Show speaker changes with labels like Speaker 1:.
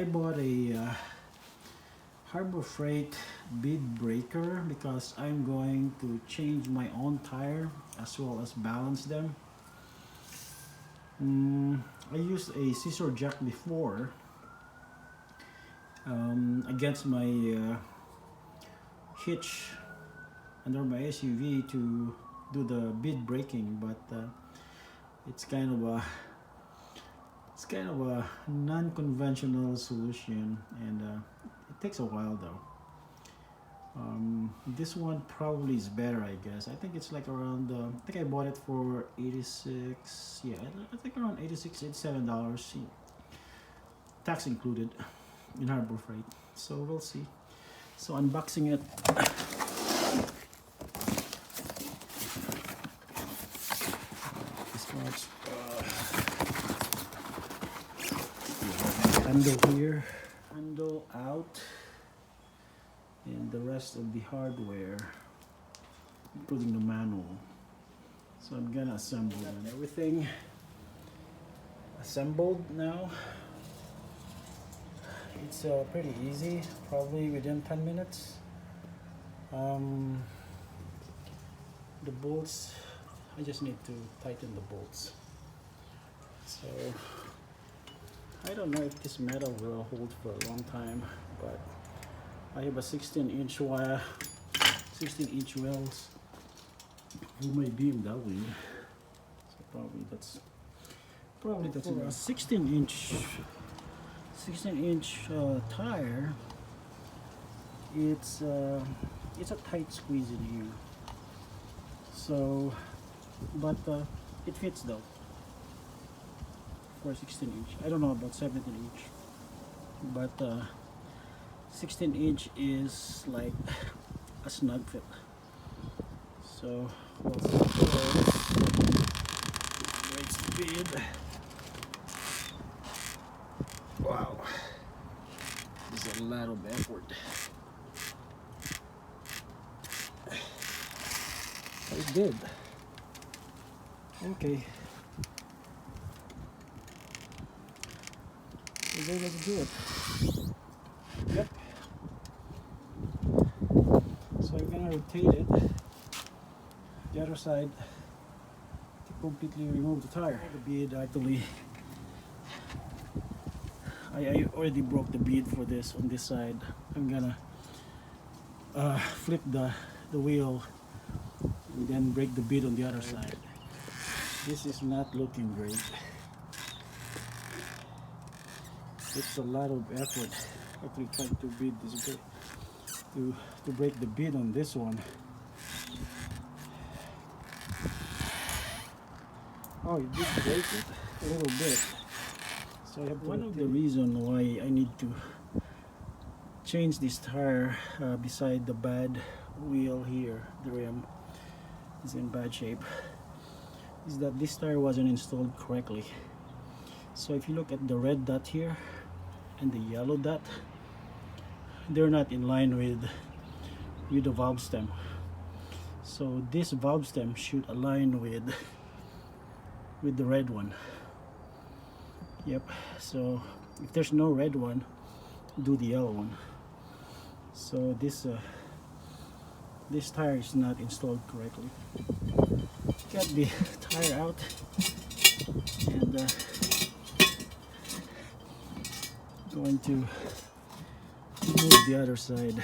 Speaker 1: I bought a Harbor Freight bead breaker because I'm going to change my own tire as well as balance them. I used a scissor jack before against my hitch under my SUV to do the bead breaking, but it's kind of a non-conventional solution, and it takes a while though. This one probably is better, I guess. I think it's like around I think I bought it for 86, yeah, I think around 86, $87, tax included, in Harbor Freight. So we'll see. So unboxing it. This part's handle here, handle out, and the rest of the hardware, including the manual. So I'm gonna assemble everything assembled now. It's pretty easy, probably within 10 minutes. The bolts, I just need to tighten the bolts. So I don't know if this metal will hold for a long time, but I have a 16-inch wire, 16-inch wells for my BMW. So probably that's for a 16-inch tire. It's a tight squeeze in here. So, but it fits though. For 16-inch, I don't know about 17-inch, but 16-inch is like a snug fit. So let's break speed. Wow, this is a lot of effort. It did. Okay. We're going to do it. Yep. So I'm gonna rotate it the other side to completely remove the tire. The bead actually, I already broke the bead for this on this side. I'm gonna flip the wheel and then break the bead on the other side. This is not looking great. It's a lot of effort actually trying to bead this bit, to break the bead on this one. Oh, you did break it a little bit. So I have one of the reasons why I need to change this tire beside the bad wheel here, the rim is in bad shape, is that this tire wasn't installed correctly. So if you look at the red dot here and the yellow dot, they're not in line with the valve stem. So this valve stem should align with the red one. Yep. So if there's no red one, do the yellow one. So this tire is not installed correctly. Get the tire out and going to move the other side.